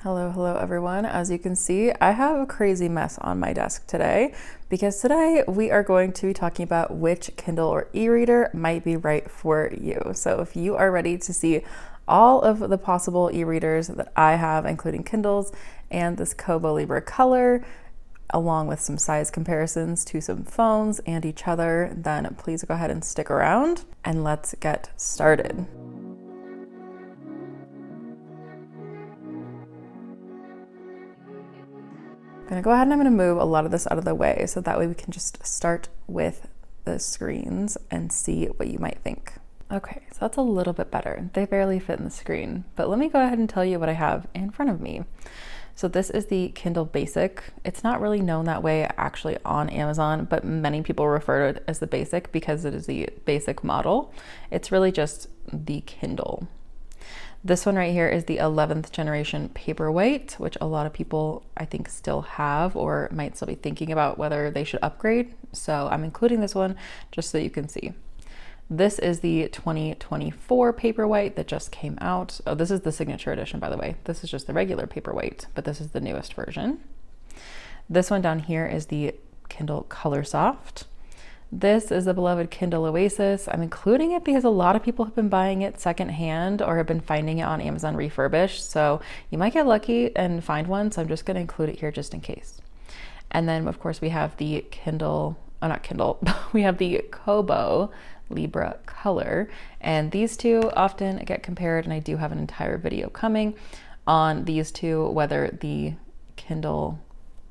Hello everyone. As you can see, I have a crazy mess on my desk today because today we are going to be talking about which Kindle or e-reader might be right for you. So if you are ready to see all of the possible e-readers that I have, including Kindles and this Kobo Libra color, along with some size comparisons to some phones and each other, then please go ahead and stick around and let's get started. I'm gonna go ahead and I'm gonna move a lot of this out of the way so that way we can just start with the screens and see what you might think. Okay, so that's a little bit better. They barely fit in the screen, but let me go ahead and tell you what I have in front of me. So this is the Kindle Basic. It's not really known that way actually on Amazon, but many people refer to it as the Basic because it is the basic model. It's really just the Kindle. This one right here is the 11th generation Paperwhite, which a lot of people I think still have or might still be thinking about whether they should upgrade. So I'm including this one just so you can see. This is the 2024 Paperwhite that just came out. Oh, this is the signature edition, by the way. This is just the regular Paperwhite, but this is the newest version. This one down here is the Kindle Colorsoft. This is the beloved Kindle Oasis. I'm including it because a lot of people have been buying it secondhand or have been finding it on Amazon refurbished. So you might get lucky and find one. So I'm just going to include it here just in case. And then of course we have the we have the Kobo Libra color. And these two often get compared, and I do have an entire video coming on these two, whether the Kindle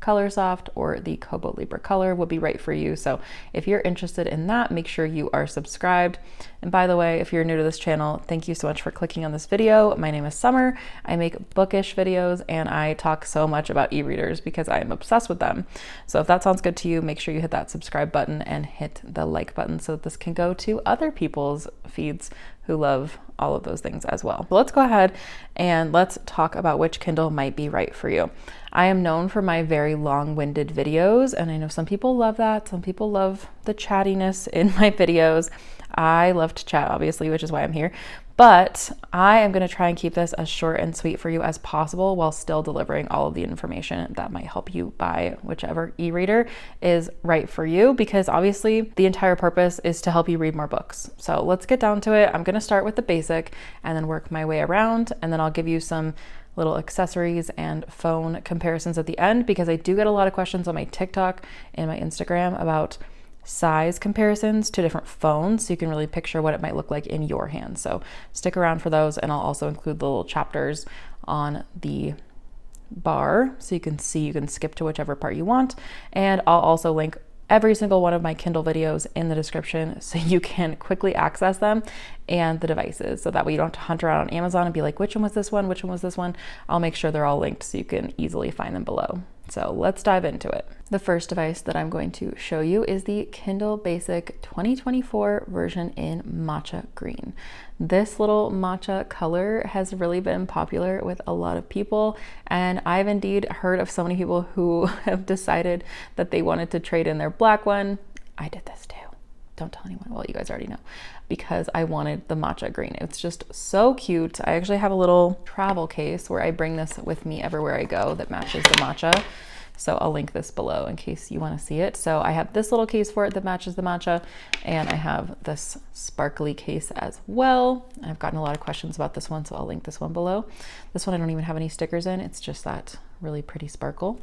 Colorsoft or the Kobo Libra color will be right for you. So if you're interested in that, make sure you are subscribed. And by the way, if you're new to this channel, thank you so much for clicking on this video. My name is Summer. I make bookish videos and I talk so much about e-readers because I am obsessed with them. So if that sounds good to you, make sure you hit that subscribe button and hit the like button so that this can go to other people's feeds who love all of those things as well. So let's go ahead and let's talk about which Kindle might be right for you. I am known for my very long-winded videos, and I know some people love that. Some people love the chattiness in my videos. I love to chat, obviously, which is why I'm here. But I am going to try and keep this as short and sweet for you as possible while still delivering all of the information that might help you buy whichever e-reader is right for you, because obviously the entire purpose is to help you read more books. So let's get down to it. I'm going to start with the basic and then work my way around, and then I'll give you some little accessories and phone comparisons at the end, because I do get a lot of questions on my TikTok and my Instagram about size comparisons to different phones, so you can really picture what it might look like in your hand. So stick around for those, and I'll also include the little chapters on the bar so you can see, you can skip to whichever part you want. And I'll also link every single one of my Kindle videos in the description so you can quickly access them and the devices, so that way you don't have to hunt around on Amazon and be like, which one was this one, which one was this one. I'll make sure they're all linked so you can easily find them below. So let's dive into it. The first device that I'm going to show you is the Kindle Basic 2024 version in Matcha Green. This little matcha color has really been popular with a lot of people, and I've indeed heard of so many people who have decided that they wanted to trade in their black one. I did this too. Don't tell anyone. Well, you guys already know, because I wanted the matcha green. It's just so cute. I actually have a little travel case where I bring this with me everywhere I go that matches the matcha. So I'll link this below in case you want to see it. So I have this little case for it that matches the matcha, and I have this sparkly case as well. I've gotten a lot of questions about this one, so I'll link this one below. This one I don't even have any stickers in. It's just that really pretty sparkle.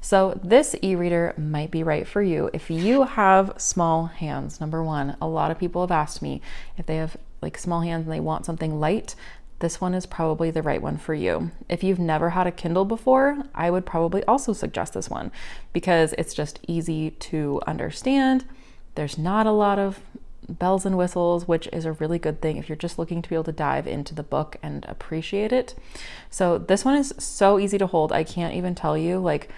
So this e-reader might be right for you if you have small hands. Number one, a lot of people have asked me if they have like small hands and they want something light. This one is probably the right one for you. If you've never had a Kindle before, I would probably also suggest this one because it's just easy to understand. There's not a lot of bells and whistles, which is a really good thing if you're just looking to be able to dive into the book and appreciate it. So this one is so easy to hold. I can't even tell you, like,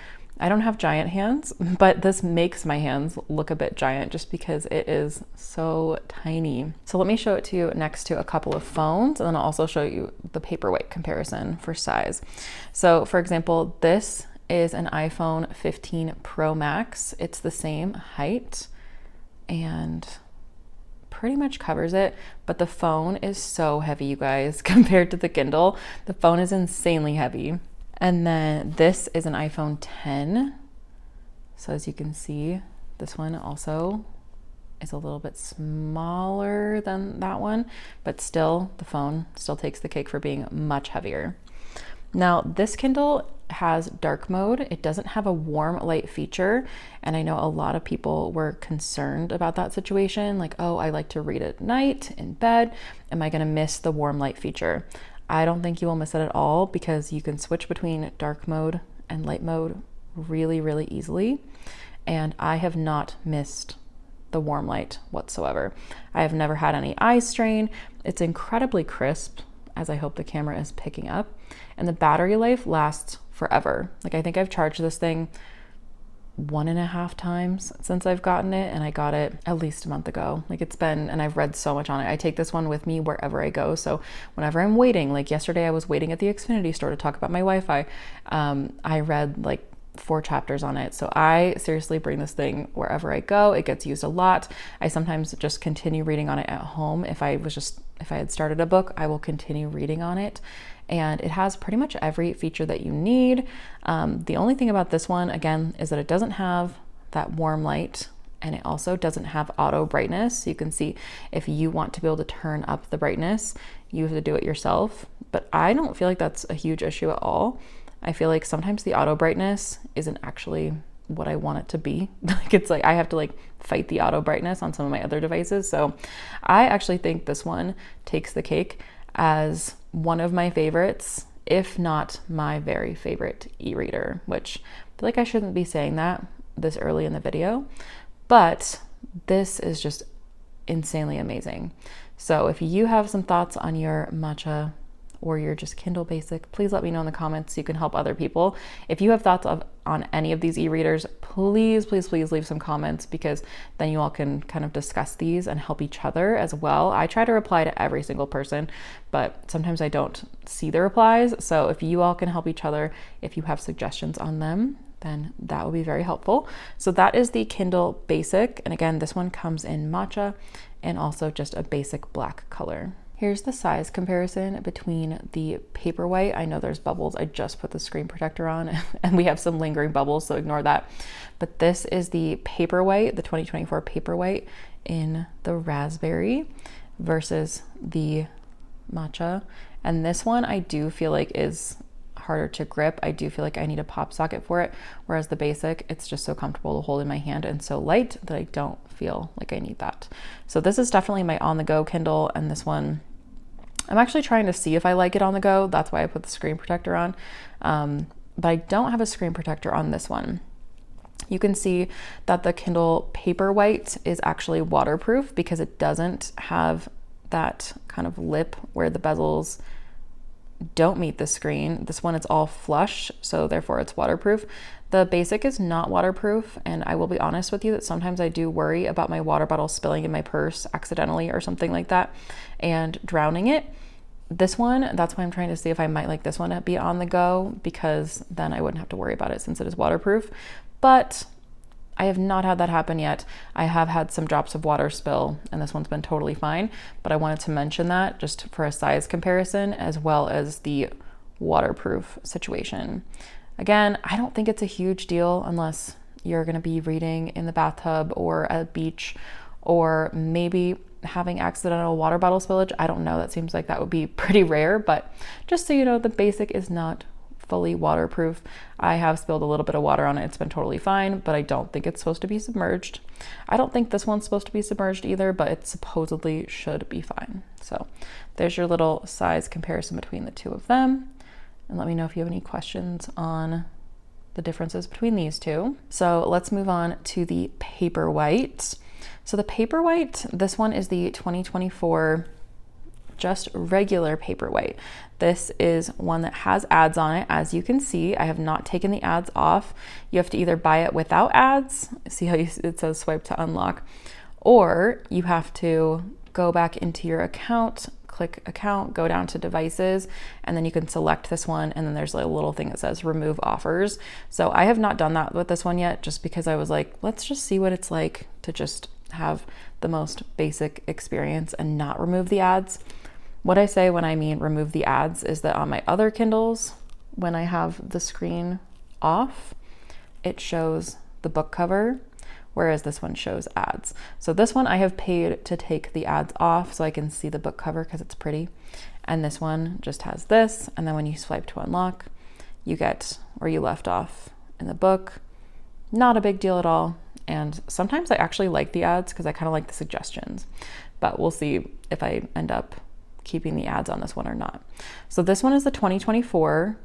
I don't have giant hands, but this makes my hands look a bit giant just because it is so tiny. So let me show it to you next to a couple of phones, and then I'll also show you the Paperwhite comparison for size. So for example, this is an iPhone 15 Pro Max. It's the same height and pretty much covers it, but the phone is so heavy, you guys, compared to the Kindle. The phone is insanely heavy. And then this is an iPhone 10. So as you can see, this one also is a little bit smaller than that one, but still the phone still takes the cake for being much heavier. Now this Kindle has dark mode. It doesn't have a warm light feature. And I know a lot of people were concerned about that situation. Like, oh, I like to read at night in bed. Am I gonna miss the warm light feature? I don't think you will miss it at all because you can switch between dark mode and light mode really, really easily. And I have not missed the warm light whatsoever. I have never had any eye strain. It's incredibly crisp, as I hope the camera is picking up. And the battery life lasts forever. Like, I think I've charged this thing 1.5 times since I've gotten it, and I got it at least a month ago. Like, it's been, and I've read so much on it. I take this one with me wherever I go. So whenever I'm waiting, like yesterday I was waiting at the Xfinity store to talk about my Wi-Fi. I read like 4 chapters on it. So I seriously bring this thing wherever I go. It gets used a lot. I sometimes just continue reading on it at home. If I had started a book, I will continue reading on it. And it has pretty much every feature that you need. The only thing about this one, again, is that it doesn't have that warm light, and it also doesn't have auto brightness. You can see if you want to be able to turn up the brightness, you have to do it yourself. But I don't feel like that's a huge issue at all. I feel like sometimes the auto brightness isn't actually what I want it to be. Like, it's like I have to like fight the auto brightness on some of my other devices. So I actually think this one takes the cake as one of my favorites, if not my very favorite e-reader, which I feel like I shouldn't be saying that this early in the video, but this is just insanely amazing. So if you have some thoughts on your Matcha or you're just Kindle basic, please let me know in the comments so you can help other people. If you have thoughts on any of these e-readers, please leave some comments, because then you all can kind of discuss these and help each other as well. I try to reply to every single person, but sometimes I don't see the replies. So if you all can help each other, if you have suggestions on them, then that would be very helpful. So that is the Kindle Basic. And again, this one comes in Matcha and also just a basic black color. Here's the size comparison between the Paperwhite. I know there's bubbles. I just put the screen protector on and we have some lingering bubbles, so ignore that. But this is the Paperwhite, the 2024 Paperwhite in the raspberry versus the Matcha. And this one I do feel like is harder to grip. I do feel like I need a pop socket for it, whereas the basic, it's just so comfortable to hold in my hand and so light that I don't feel like I need that. So this is definitely my on-the-go Kindle, and this one I'm actually trying to see if I like it on the go. That's why I put the screen protector on. But I don't have a screen protector on this one. You can see that the Kindle Paperwhite is actually waterproof because it doesn't have that kind of lip where the bezels don't meet the screen. This one, it's all flush, so therefore it's waterproof. The basic is not waterproof, and I will be honest with you that sometimes I do worry about my water bottle spilling in my purse accidentally or something like that and drowning it. This one, that's why I'm trying to see if I might like this one to be on the go, because then I wouldn't have to worry about it since it is waterproof. But I have not had that happen yet. I have had some drops of water spill, and this one's been totally fine, but I wanted to mention that just for a size comparison as well as the waterproof situation. Again, I don't think it's a huge deal unless you're gonna be reading in the bathtub or at a beach, or maybe having accidental water bottle spillage. I don't know, that seems like that would be pretty rare, but just so you know, the basic is not fully waterproof. I have spilled a little bit of water on it. It's been totally fine, but I don't think it's supposed to be submerged. I don't think this one's supposed to be submerged either, but it supposedly should be fine. So there's your little size comparison between the two of them. And let me know if you have any questions on the differences between these two. So let's move on to the Paperwhite. So the Paperwhite, this one is the 2024 just regular Paperwhite. This is one that has ads on it. As you can see, I have not taken the ads off. You have to either buy it without ads, see how it says swipe to unlock, or you have to go back into your account, click account, go down to devices, and then you can select this one, and then there's like a little thing that says remove offers. So I have not done that with this one yet, just because I was like, let's just see what it's like to just have the most basic experience and not remove the ads. What I say when I mean remove the ads is that on my other Kindles, when I have the screen off, it shows the book cover, whereas this one shows ads. So this one I have paid to take the ads off so I can see the book cover because it's pretty. And this one just has this. And then when you swipe to unlock, you get where you left off in the book. Not a big deal at all. And sometimes I actually like the ads because I kind of like the suggestions, but we'll see if I end up keeping the ads on this one or not. So this one is the 2024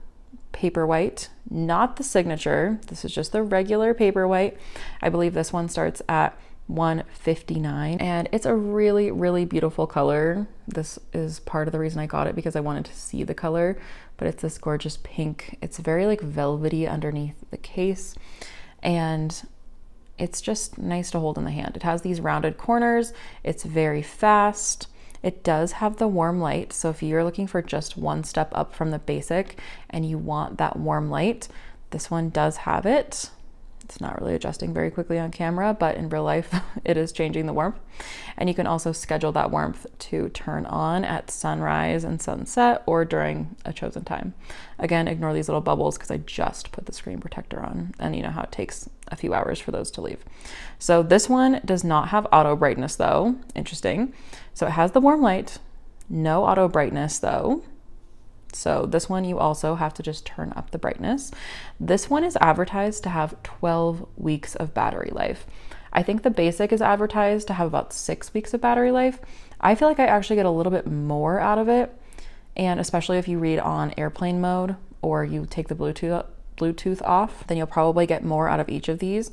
Paperwhite, not the signature. This is just the regular Paperwhite. I believe this one starts at $159 and it's a really, really beautiful color. This is part of the reason I got it because I wanted to see the color, but it's this gorgeous pink. It's very like velvety underneath the case and it's just nice to hold in the hand. It has these rounded corners. It's very fast. It does have the warm light. So if you're looking for just one step up from the basic and you want that warm light, this one does have it. It's not really adjusting very quickly on camera, but in real life, it is changing the warmth. And you can also schedule that warmth to turn on at sunrise and sunset or during a chosen time. Again, ignore these little bubbles because I just put the screen protector on and you know how it takes a few hours for those to leave. So this one does not have auto brightness though. Interesting. So it has the warm light, no auto brightness though. So this one you also have to just turn up the brightness. This one is advertised to have 12 weeks of battery life. I think the basic is advertised to have about 6 weeks of battery life. I feel like I actually get a little bit more out of it. And especially if you read on airplane mode or you take the Bluetooth off, then you'll probably get more out of each of these.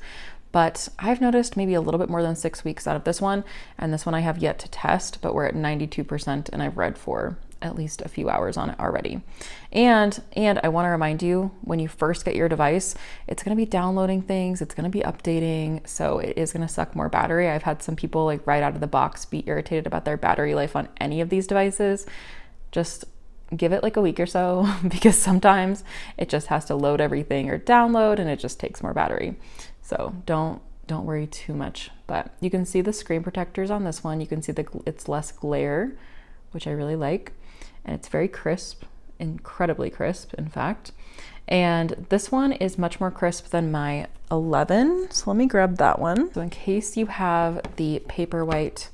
But I've noticed maybe a little bit more than 6 weeks out of this one. And this one I have yet to test, but we're at 92% and I've read for at least a few hours on it already. And I want to remind you, when you first get your device, it's going to be downloading things, it's going to be updating, so it is going to suck more battery. I've had some people like right out of the box be irritated about their battery life on any of these devices. Just give it like a week or so because sometimes it just has to load everything or download and it just takes more battery. So don't worry too much. But you can see the screen protectors on this one. You can see it's less glare, which I really like. And it's very crisp, incredibly crisp, in fact. And this one is much more crisp than my 11. So let me grab that one. So in case you have the Paperwhite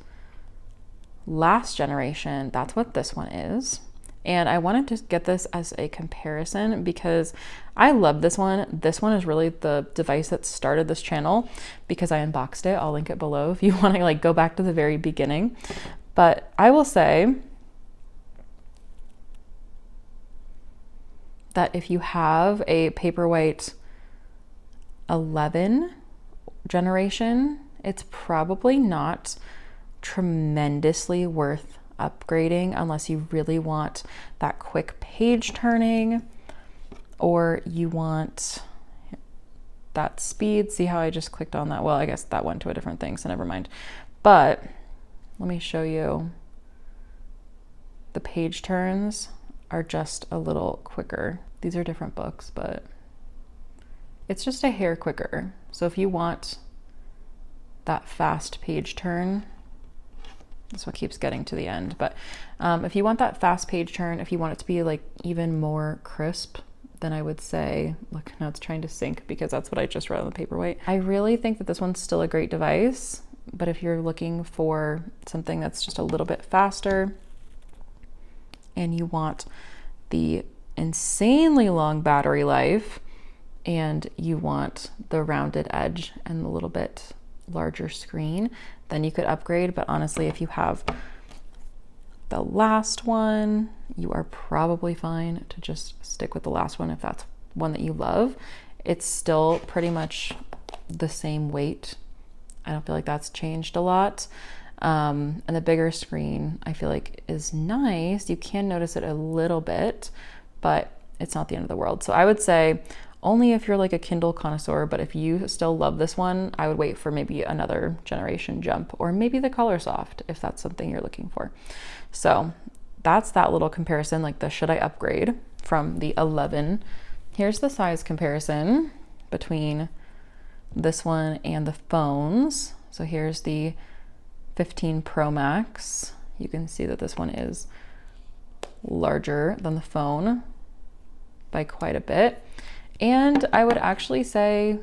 last generation, that's what this one is. And I wanted to get this as a comparison because I love this one. This one is really the device that started this channel because I unboxed it. I'll link it below if you want to like go back to the very beginning. But I will say that if you have a Paperwhite 11 generation, it's probably not tremendously worth upgrading unless you really want that quick page turning or you want that speed. See how I just clicked on that? Well, I guess that went to a different thing, so never mind. But let me show you. The page turns are just a little quicker. These are different books, but it's just a hair quicker. So if you want that fast page turn, that's what keeps getting to the end. But if you want that fast page turn, if you want it to be like even more crisp, then I would say, look, now it's trying to sync because that's what I just read on the Paperwhite. I really think that this one's still a great device, but if you're looking for something that's just a little bit faster and you want the insanely long battery life and you want the rounded edge and the little bit larger screen, then you could upgrade. But honestly, if you have the last one, you are probably fine to just stick with the last one if that's one that you love. It's still pretty much the same weight. I don't feel like that's changed a lot. And the bigger screen I feel like is nice. You can notice it a little bit, but it's not the end of the world. So I would say only if you're like a Kindle connoisseur, but if you still love this one, I would wait for maybe another generation jump or maybe the Colorsoft if that's something you're looking for. So that's that little comparison, like the should I upgrade from the 11. Here's the size comparison between this one and the phones. So here's the 15 Pro Max. You can see that this one is larger than the phone by quite a bit. And I would actually say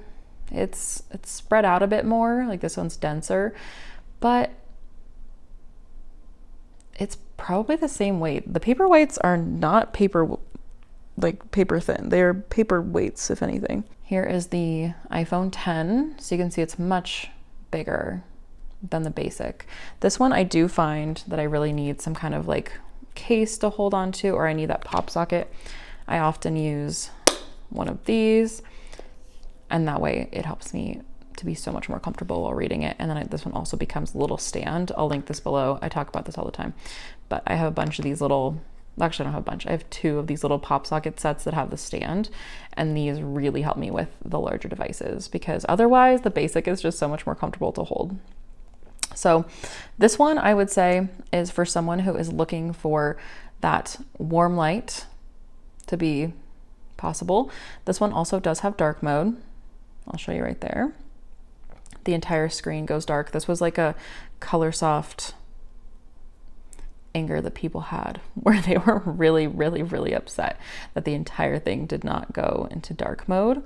it's spread out a bit more, like this one's denser, but it's probably the same weight. The Paperwhites are not paper thin. They're paper weights, if anything. Here is the iPhone 10. So you can see it's much bigger than the basic. This one I do find that I really need some kind of like case to hold on to, or I need that pop socket. I often use one of these, and that way it helps me to be so much more comfortable while reading it. And then this one also becomes a little stand. I'll link this below. I talk about this all the time, but I have a bunch of these little, actually I don't have a bunch. I have 2 of these little pop socket sets that have the stand, and these really help me with the larger devices because otherwise the basic is just so much more comfortable to hold. So this one I would say is for someone who is looking for that warm light to be possible. This one also does have dark mode. I'll show you right there. The entire screen goes dark. This was like a Colorsoft anger that people had where they were really, really, really upset that the entire thing did not go into dark mode.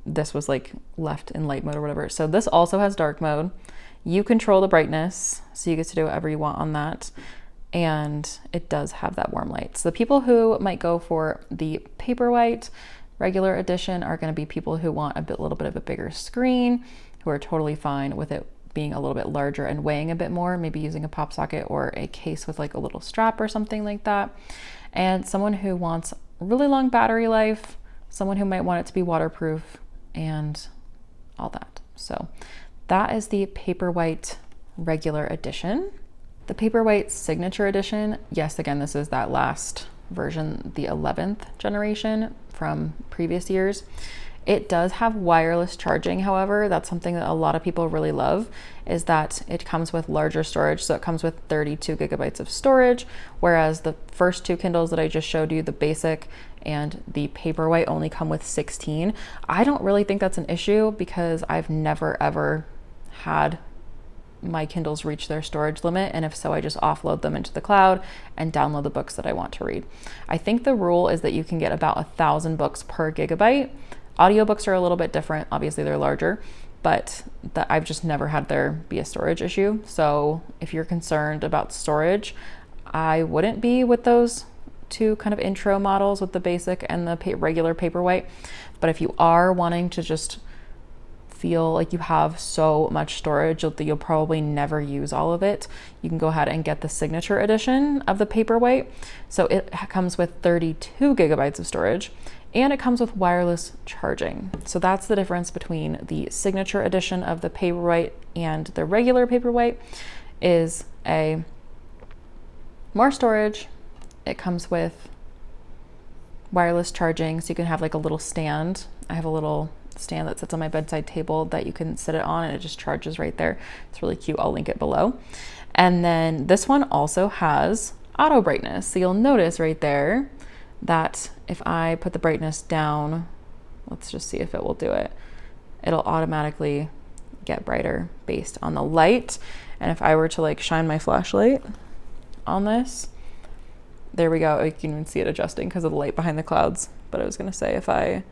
This was like left in light mode or whatever. So this also has dark mode. You control the brightness, so you get to do whatever you want on that. And it does have that warm light. So the people who might go for the Paperwhite regular edition are going to be people who want a little bit of a bigger screen, who are totally fine with it being a little bit larger and weighing a bit more, maybe using a pop socket or a case with like a little strap or something like that. And someone who wants really long battery life, someone who might want it to be waterproof and all that. So that is the Paperwhite regular edition. The Paperwhite signature edition, yes, again, this is that last version, the 11th generation from previous years. It does have wireless charging, however. That's something that a lot of people really love, is that it comes with larger storage. So it comes with 32 gigabytes of storage, whereas the first 2 Kindles that I just showed you, the basic and the Paperwhite, only come with 16. I don't really think that's an issue because I've never ever had my Kindles reach their storage limit, and if so, I just offload them into the cloud and download the books that I want to read. I think the rule is that you can get about 1,000 books per gigabyte. Audiobooks are a little bit different, obviously they're larger, but I've just never had there be a storage issue. So if you're concerned about storage, I wouldn't be with those 2 kind of intro models with the basic and the regular Paperwhite. But if you are wanting to just feel like you have so much storage that you'll probably never use all of it, you can go ahead and get the signature edition of the Paperwhite. So it comes with 32 gigabytes of storage, and it comes with wireless charging. So that's the difference between the signature edition of the Paperwhite and the regular Paperwhite, is a more storage. It comes with wireless charging, so you can have like a little stand. I have a little stand that sits on my bedside table that you can sit it on, and it just charges right there. It's really cute. I'll link it below. And then this one also has auto brightness. So you'll notice right there that if I put the brightness down, let's just see if it will do it. It'll automatically get brighter based on the light. And if I were to like shine my flashlight on this, there we go. You can even see it adjusting because of the light behind the clouds. But I was going to say, if I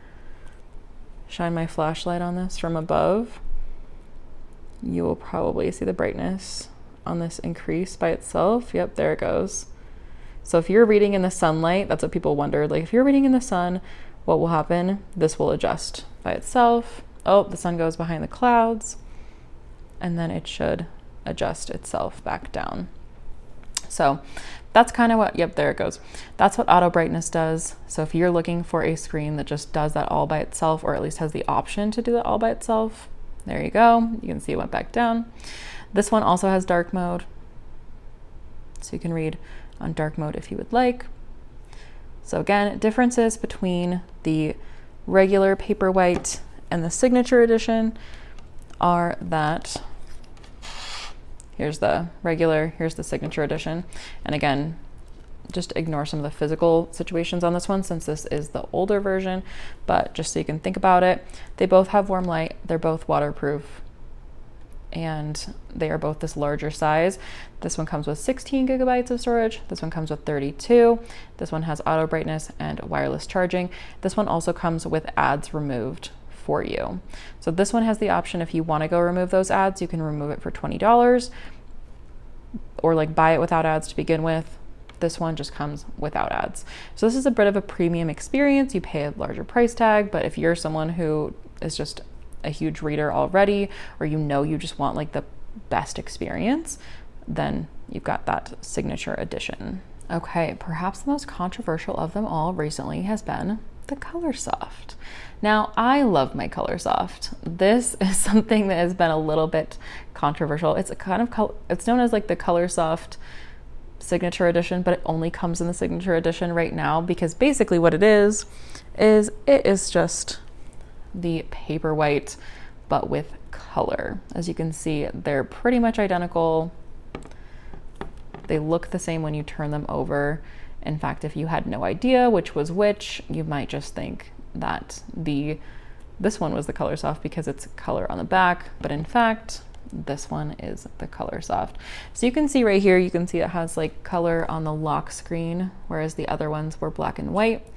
shine my flashlight on this from above, you will probably see the brightness on this increase by itself. Yep, there it goes. So if you're reading in the sunlight, that's what people wondered, like if you're reading in the sun, what will happen? This will adjust by itself. Oh, the sun goes behind the clouds, and then it should adjust itself back down. So that's kind of what, yep, there it goes. That's what auto brightness does. So if you're looking for a screen that just does that all by itself, or at least has the option to do that all by itself, there you go. You can see it went back down. This one also has dark mode, so you can read on dark mode if you would like. So again, differences between the regular Paperwhite and the signature edition are that here's the regular, here's the signature edition. And again, just ignore some of the physical situations on this one since this is the older version, but just so you can think about it, they both have warm light, they're both waterproof, and they are both this larger size. This one comes with 16 gigabytes of storage. This one comes with 32. This one has auto brightness and wireless charging. This one also comes with ads removed for you. So this one has the option, if you want to go remove those ads, you can remove it for $20 or like buy it without ads to begin with. This one just comes without ads. So this is a bit of a premium experience. You pay a larger price tag, but if you're someone who is just a huge reader already, or you just want like the best experience, then you've got that signature edition. Okay, perhaps the most controversial of them all recently has been the Colorsoft. Now, I love my Colorsoft. This is something that has been a little bit controversial. It's a kind of it's known as like the Colorsoft signature edition, but it only comes in the signature edition right now, because basically what it is it is just the Paperwhite, but with color. As you can see, they're pretty much identical. They look the same when you turn them over. In fact, if you had no idea which was which, you might just think that this one was the Colorsoft because it's color on the back, but in fact, this one is the Colorsoft. So you can see right here, you can see it has like color on the lock screen, whereas the other ones were black and white.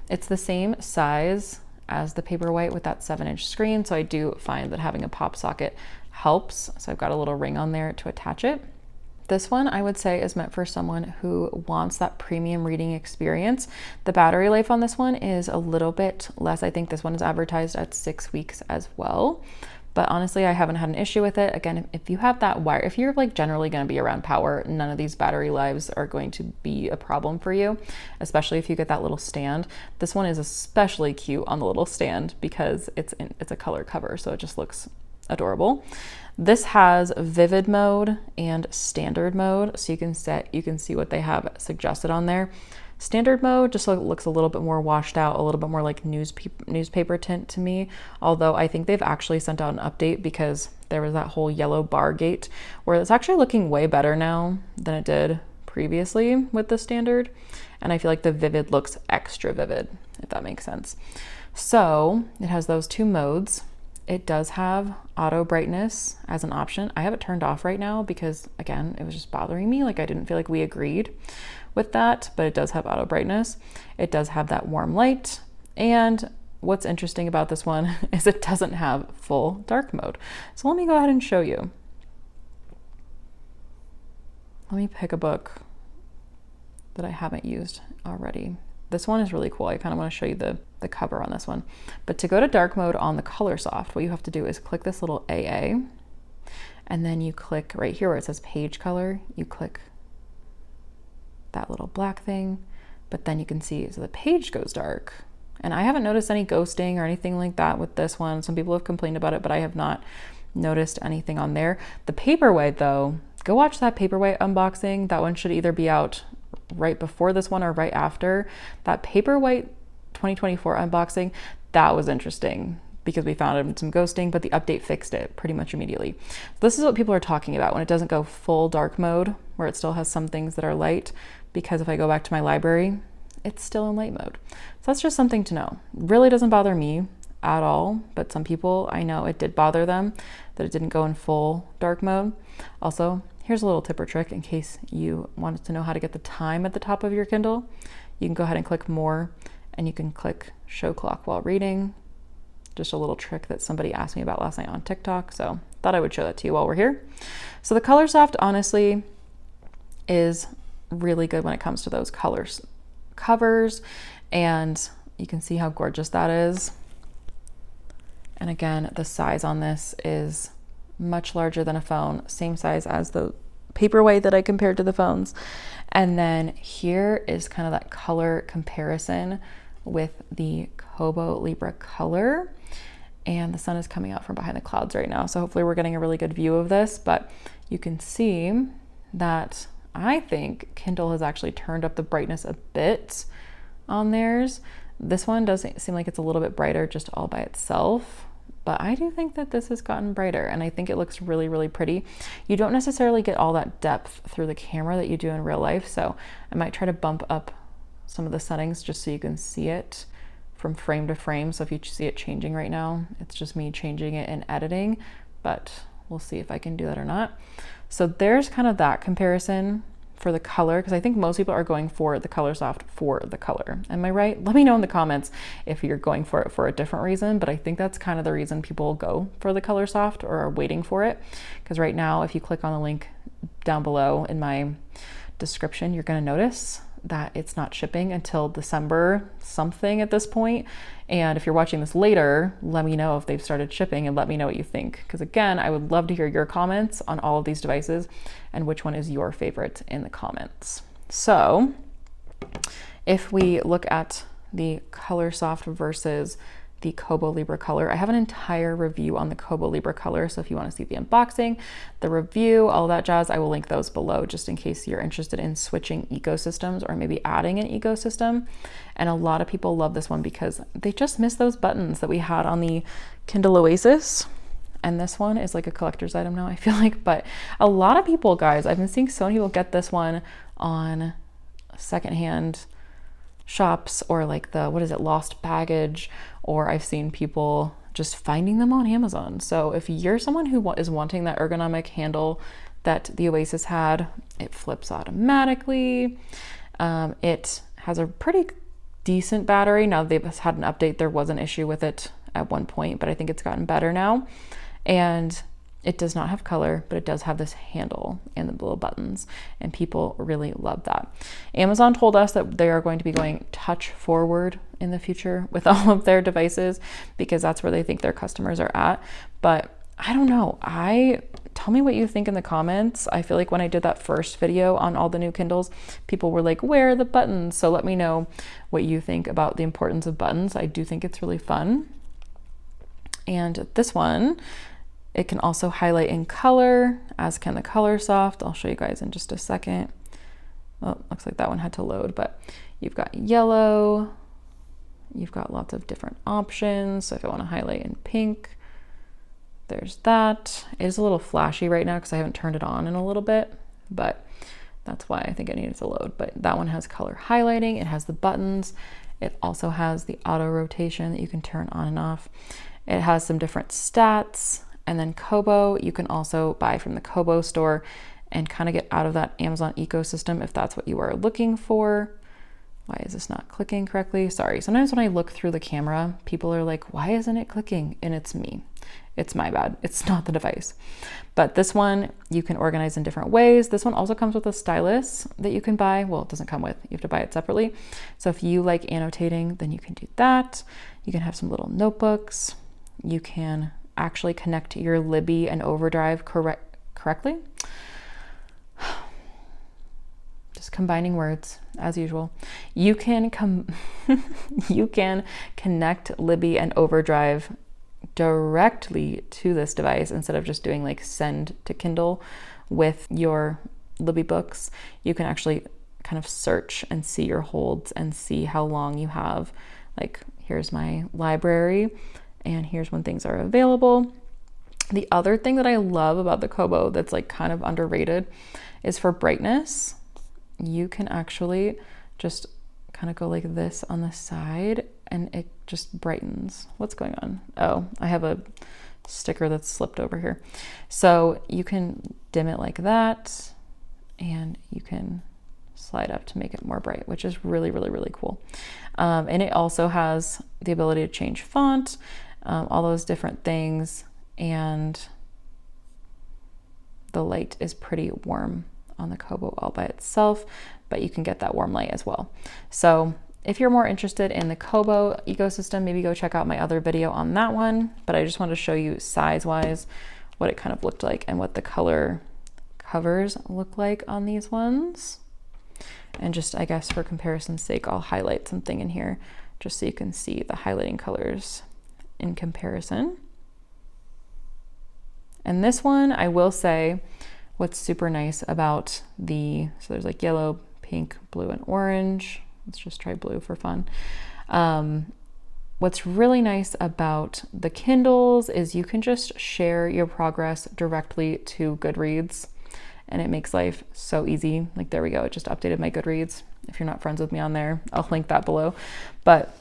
It's the same size as the Paperwhite with that 7-inch screen. So I do find that having a pop socket helps. So I've got a little ring on there to attach it. This one I would say is meant for someone who wants that premium reading experience. The battery life on this one is a little bit less. I think this one is advertised at 6 weeks as well. But honestly, I haven't had an issue with it. Again, if you have that wire, if you're like generally going to be around power, none of these battery lives are going to be a problem for you, especially if you get that little stand. This one is especially cute on the little stand because it's a color cover, so it just looks adorable. This has vivid mode and standard mode, so you can see what they have suggested on there. Standard mode just looks a little bit more washed out, a little bit more like newspaper tint to me, although I think they've actually sent out an update because there was that whole yellow bar gate where it's actually looking way better now than it did previously with the standard, and I feel like the vivid looks extra vivid, if that makes sense. So it has those two modes. It does have auto brightness as an option. I have it turned off right now because, again, it was just bothering me. Like I didn't feel like we agreed with that, but it does have auto brightness. It does have that warm light. And what's interesting about this one is it doesn't have full dark mode. So let me go ahead and show you. Let me pick a book that I haven't used already. This one is really cool. I kind of want to show you the cover on this one. But to go to dark mode on the Colorsoft, what you have to do is click this little AA, and then you click right here where it says page color. You click that little black thing, but then you can see, so the page goes dark. And I haven't noticed any ghosting or anything like that with this one. Some people have complained about it, but I have not noticed anything on there. The Paperwhite though, go watch that Paperwhite unboxing. That one should either be out right before this one or right after. That Paperwhite 2024 unboxing, that was interesting because we found some ghosting, but the update fixed it pretty much immediately. So this is what people are talking about when it doesn't go full dark mode, where it still has some things that are light, because if I go back to my library, it's still in light mode. So that's just something to know. Really doesn't bother me at all, but some people, I know it did bother them that it didn't go in full dark mode. Also, here's a little tip or trick in case you wanted to know how to get the time at the top of your Kindle. You can go ahead and click more, and you can click show clock while reading. Just a little trick that somebody asked me about last night on TikTok, so thought I would show that to you while we're here. So the Colorsoft honestly is really good when it comes to those covers, and you can see how gorgeous that is. And again, the size on this is much larger than a phone, same size as the Paperwhite that I compared to the phones. And then here is kind of that color comparison with the Kobo Libra color. And the sun is coming out from behind the clouds right now, so hopefully we're getting a really good view of this, but you can see that I think Kindle has actually turned up the brightness a bit on theirs. This one doesn't seem like it's a little bit brighter just all by itself, but I do think that this has gotten brighter, and I think it looks really, really pretty. You don't necessarily get all that depth through the camera that you do in real life, so I might try to bump up some of the settings just so you can see it from frame to frame. So if you see it changing right now, it's just me changing it in editing, but We'll see if I can do that or not. So there's kind of that comparison for the color, because I think most people are going for the Colorsoft for the color. Am I right? Let me know in the comments if you're going for it for a different reason, but I think that's kind of the reason people go for the Colorsoft or are waiting for it. Because right now, if you click on the link down below in my description, you're going to notice that it's not shipping until December something at this point. And if you're watching this later, let me know if they've started shipping and let me know what you think. Because again, I would love to hear your comments on all of these devices and which one is your favorite in the comments. So if we look at the Colorsoft versus the Kobo Libra Color, I have an entire review on the Kobo Libra Color. So if you want to see the unboxing, the review, all that jazz, I will link those below just in case you're interested in switching ecosystems or maybe adding an ecosystem. And a lot of people love this one because they just miss those buttons that we had on the Kindle Oasis. And this one is like a collector's item now, I feel like. But a lot of people, guys, I've been seeing so many people get this one on secondhand shops or like the, what is it, lost baggage, or I've seen people just finding them on Amazon. So if you're someone who is wanting that ergonomic handle that the Oasis had, it flips automatically. It has a pretty decent battery. Now they've had an update. There was an issue with it at one point, but I think it's gotten better now. And it does not have color, but it does have this handle and the little buttons, and people really love that. Amazon told us that they are going to be going touch forward in the future with all of their devices because that's where they think their customers are at. But I don't know. Tell me what you think in the comments. I feel like when I did that first video on all the new Kindles, people were like, where are the buttons? So let me know what you think about the importance of buttons. I do think it's really fun. And this one, it can also highlight in color, as can the Colorsoft. I'll show you guys in just a second. Oh, looks like that one had to load, but you've got yellow. You've got lots of different options. So if I want to highlight in pink, there's that. It is a little flashy right now because I haven't turned it on in a little bit, but that's why I think it needed to load. But that one has color highlighting. It has the buttons. It also has the auto rotation that you can turn on and off. It has some different stats. And then Kobo, you can also buy from the Kobo store and kind of get out of that Amazon ecosystem if that's what you are looking for. Why is this not clicking correctly? Sorry, sometimes when I look through the camera, people are like, why isn't it clicking? And it's me. It's my bad. It's not the device. But this one, you can organize in different ways. This one also comes with a stylus that you can buy. Well, it doesn't come with, you have to buy it separately. So if you like annotating, then you can do that. You can have some little notebooks. You can actually connect your Libby and Overdrive correctly. Just combining words as usual. You can you can connect Libby and Overdrive directly to this device instead of just doing like send to Kindle with your Libby books. You can actually kind of search and see your holds and see how long you have. Like, here's my library. And here's when things are available. The other thing that I love about the Kobo that's like kind of underrated is for brightness. You can actually just kind of go like this on the side and it just brightens. What's going on? Oh, I have a sticker that's slipped over here. So you can dim it like that and you can slide up to make it more bright, which is really, really, really cool. And it also has the ability to change font, all those different things, and the light is pretty warm on the Kobo all by itself, but you can get that warm light as well. So if you're more interested in the Kobo ecosystem, maybe go check out my other video on that one, but I just want to show you size-wise what it kind of looked like and what the color covers look like on these ones. And just, I guess, for comparison's sake, I'll highlight something in here just so you can see the highlighting colors in comparison. And this one, I will say, what's super nice about so there's like yellow, pink, blue, and orange. Let's just try blue for fun. What's really nice about the Kindles is you can just share your progress directly to Goodreads, and it makes life so easy. Like, there we go. It just updated my Goodreads. If you're not friends with me on there, I'll link that below. But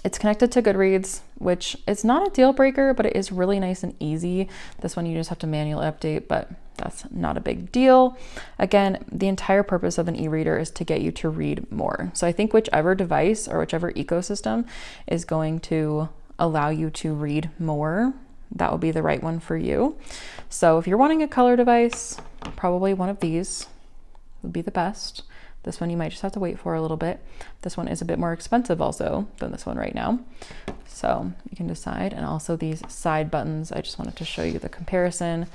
It's connected to Goodreads, which is not a deal breaker, but it is really nice and easy. This one you just have to manually update, but that's not a big deal. Again, the entire purpose of an e-reader is to get you to read more. So I think whichever device or whichever ecosystem is going to allow you to read more, that will be the right one for you. So if you're wanting a color device, probably one of these would be the best. This one you might just have to wait for a little bit. This one is a bit more expensive also than this one right now. So you can decide. And also these side buttons, I just wanted to show you the comparison.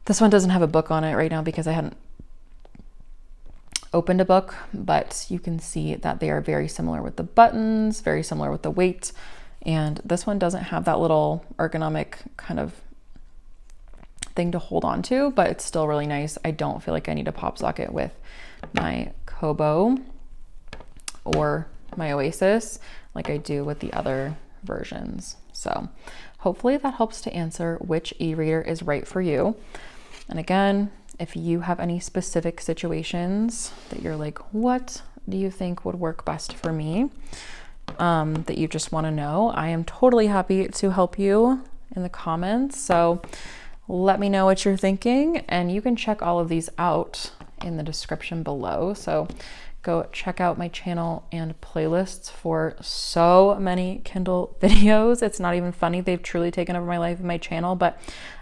This one doesn't have a book on it right now because I hadn't opened a book, but you can see that they are very similar with the buttons, very similar with the weight. And this one doesn't have that little ergonomic kind of thing to hold on to, but it's still really nice. I don't feel like I need a pop socket with my Kobo or my Oasis like I do with the other versions. So hopefully that helps to answer which e-reader is right for you. And again, if you have any specific situations that you're like, what do you think would work best for me? That you just want to know, I am totally happy to help you in the comments. So let me know what you're thinking, and you can check all of these out in the description below. So go check out my channel and playlists for so many Kindle videos. It's not even funny. They've truly taken over my life and my channel, but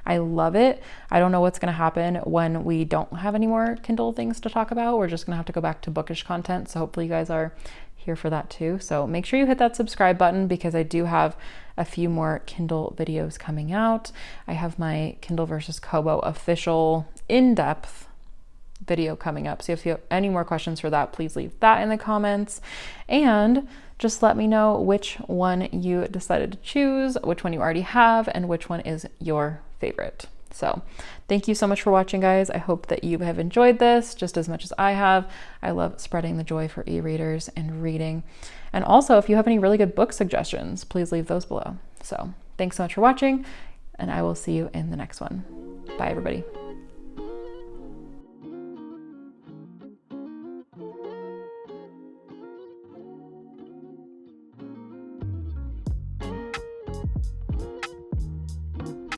I love it. I don't know what's going to happen when we don't have any more Kindle things to talk about. We're just going to have to go back to bookish content. So hopefully you guys are here for that too. So make sure you hit that subscribe button because I do have a few more Kindle videos coming out. I have my Kindle versus Kobo official in-depth video coming up. So if you have any more questions for that, please leave that in the comments and just let me know which one you decided to choose, which one you already have, and which one is your favorite. So thank you so much for watching, guys. I hope that you have enjoyed this just as much as I have. I love spreading the joy for e-readers and reading. And also, if you have any really good book suggestions, please leave those below. So thanks so much for watching, and I will see you in the next one. Bye, everybody.